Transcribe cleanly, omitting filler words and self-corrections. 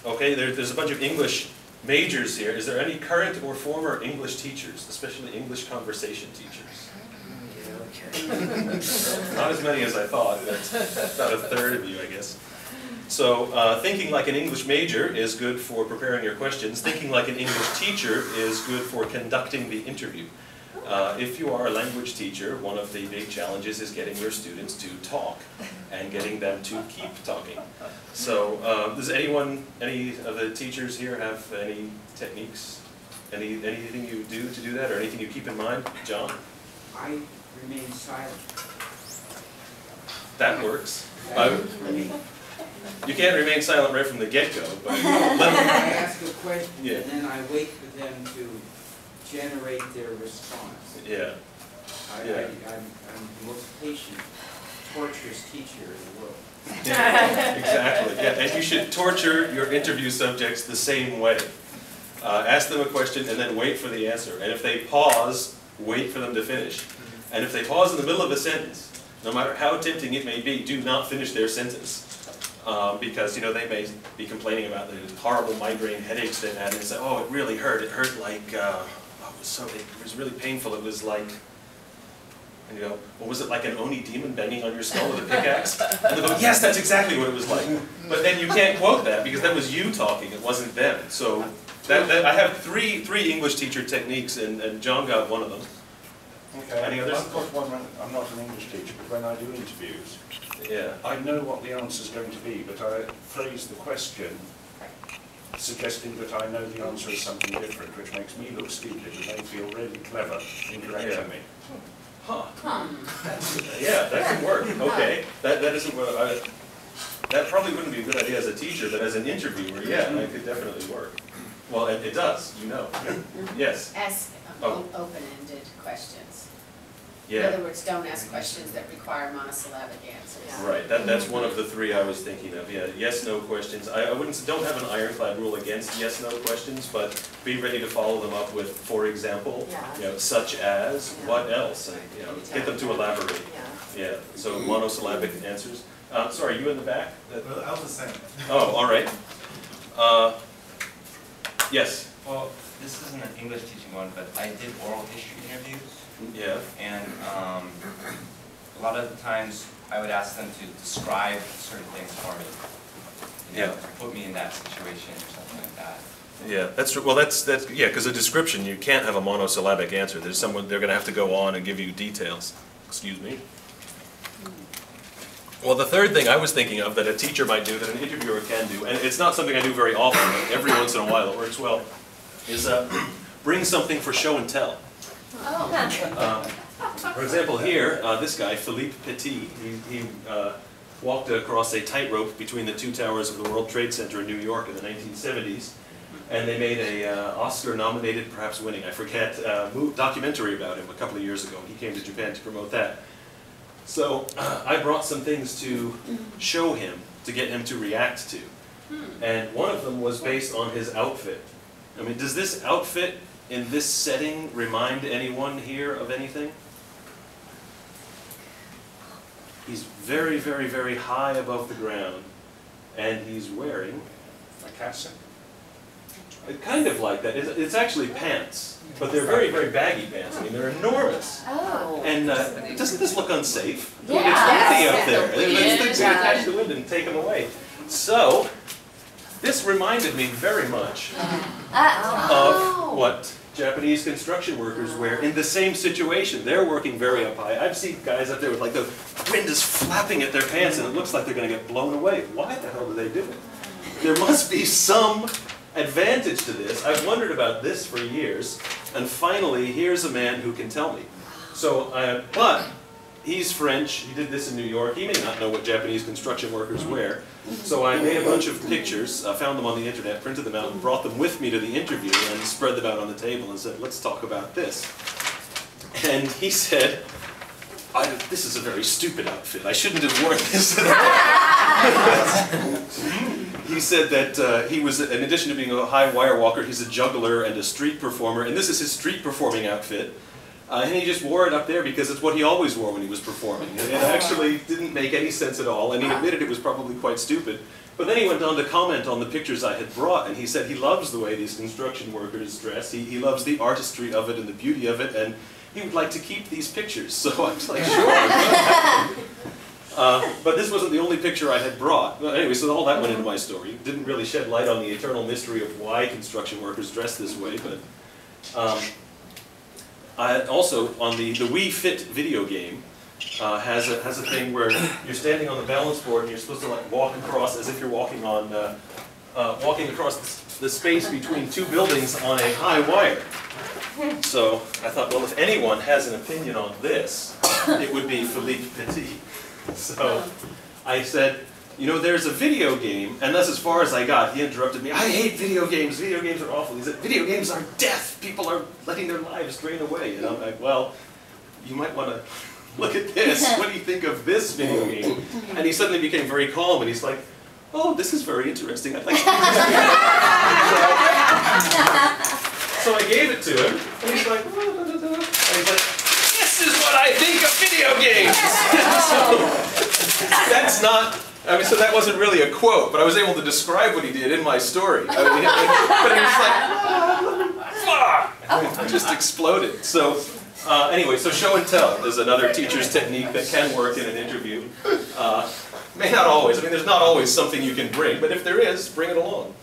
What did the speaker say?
Okay, there's a bunch of English majors here. Is there any current or former English teachers, especially English conversation teachers? Not as many as I thought, but about a third of you, I guess. So thinking like an English major is good for preparing your questions. Thinking like an English teacher is good for conducting the interview. If you are a language teacher, one of the big challenges is getting your students to talk and getting them to keep talking. So does anyone, any of the teachers here have any techniques? Anything you do to do that, or anything you keep in mind? John? I remain silent. That works. You can't remain silent right from the get-go, but I ask a question, Yeah. and then I wait for them to generate their response. yeah. I'm the most patient, torturous teacher in the world. Yeah, exactly. Yeah, and you should torture your interview subjects the same way. Ask them a question and then wait for the answer. And if they pause, wait for them to finish. And if they pause in the middle of a sentence, no matter how tempting it may be, do not finish their sentence. Because they may be complaining about the horrible migraine headaches they've had, and say, "Oh, it really hurt. It hurt like it was really painful. It was like," and you go, "Well, was it like an Oni demon banging on your skull with a pickaxe?" And they go, "Yes, that's exactly what it was like." But then you can't quote that because that was you talking. It wasn't them. So I have three English teacher techniques, and John got one of them. Okay. Any others? I've got one. I'm not an English teacher, but when I do interviews, Yeah. I know what the answer is going to be, but I phrase the question suggesting that I know the answer is something different, which makes me look stupid and they feel really clever in correcting me. Huh. Yeah, that can work. Okay. That isn't what that probably wouldn't be a good idea as a teacher, but as an interviewer, yeah, that could definitely work. Well, it does, Yes. Ask Oh. open-ended questions. In Yeah. other words, don't ask questions that require monosyllabic answers. Right. That's one of the three I was thinking of. Yeah. Yes/no questions. I don't have an ironclad rule against yes/no questions, but be ready to follow them up with, for example, such as, what else, and get them to elaborate. Yeah. So monosyllabic answers. Sorry, you in the back? Well, I was the same. Oh, all right. Yes. Well, this isn't an English teaching one, but I did oral history interviews, Yeah. and a lot of the times I would ask them to describe certain things for me. Yeah. Put me in that situation or something like that. Yeah, that's true. Well, that's yeah, because a description, you can't have a monosyllabic answer. They're going to have to go on and give you details. Excuse me. Well, the third thing I was thinking of that a teacher might do, that an interviewer can do, and it's not something I do very often, but every once in a while it works well, is bring something for show and tell. For example, here, this guy, Philippe Petit, he walked across a tightrope between the two towers of the World Trade Center in New York in the 1970s, and they made a Oscar-nominated, perhaps winning, I forget, documentary about him a couple of years ago. He came to Japan to promote that. So I brought some things to show him, to get him to react to. And one of them was based on his outfit. I mean, does this outfit in this setting remind anyone here of anything? He's very, very, very high above the ground, and he's wearing A cassock? kind of like that. It's actually pants, but they're very, very baggy pants. I mean, they're enormous. Oh. And doesn't this look unsafe? Yeah. It's windy out Yes. there. Yes. Things can catch the wind and take them away. So, this reminded me very much of what Japanese construction workers wear in the same situation. They're working very up high. I've seen guys up there with, like, the wind is flapping at their pants and it looks like they're going to get blown away. Why the hell do they do it? There must be some advantage to this. I've wondered about this for years, and finally, here's a man who can tell me. So, but he's French, he did this in New York, he may not know what Japanese construction workers wear. So I made a bunch of pictures, found them on the internet, printed them out, and brought them with me to the interview, and spread them out on the table and said, let's talk about this. And he said, this is a very stupid outfit, I shouldn't have worn this at all. He said that he was, in addition to being a high wire walker, he's a juggler and a street performer, and this is his street performing outfit. And he just wore it up there because it's what he always wore when he was performing. It actually didn't make any sense at all, and he admitted it was probably quite stupid. But then he went on to comment on the pictures I had brought, and he said he loves the way these construction workers dress. He loves the artistry of it and the beauty of it, and he would like to keep these pictures. So I was like, sure. But this wasn't the only picture I had brought. Well, anyway, so all that went into my story. Didn't really shed light on the eternal mystery of why construction workers dress this way, but I also, on the Wii Fit video game, has a thing where you're standing on the balance board and you're supposed to like walk across as if you're walking on walking across the space between two buildings on a high wire. So I thought, well, if anyone has an opinion on this, it would be Philippe Petit. So I said, you know, there's a video game, and that's as far as I got. He interrupted me. I hate video games. Video games are awful. He said, video games are death. People are letting their lives drain away. And I'm like, well, you might want to look at this. What do you think of this video game? And he suddenly became very calm, and he's like, oh, this is very interesting. I'd like to So I gave it to him, and he's like, and he's like, this is what I think of video games. So that's not, I mean, so that wasn't really a quote, but I was able to describe what he did in my story. I mean, but he was like, it just exploded. So anyway, so show and tell is another teacher's technique that can work in an interview. May not always. I mean, there's not always something you can bring, but if there is, bring it along.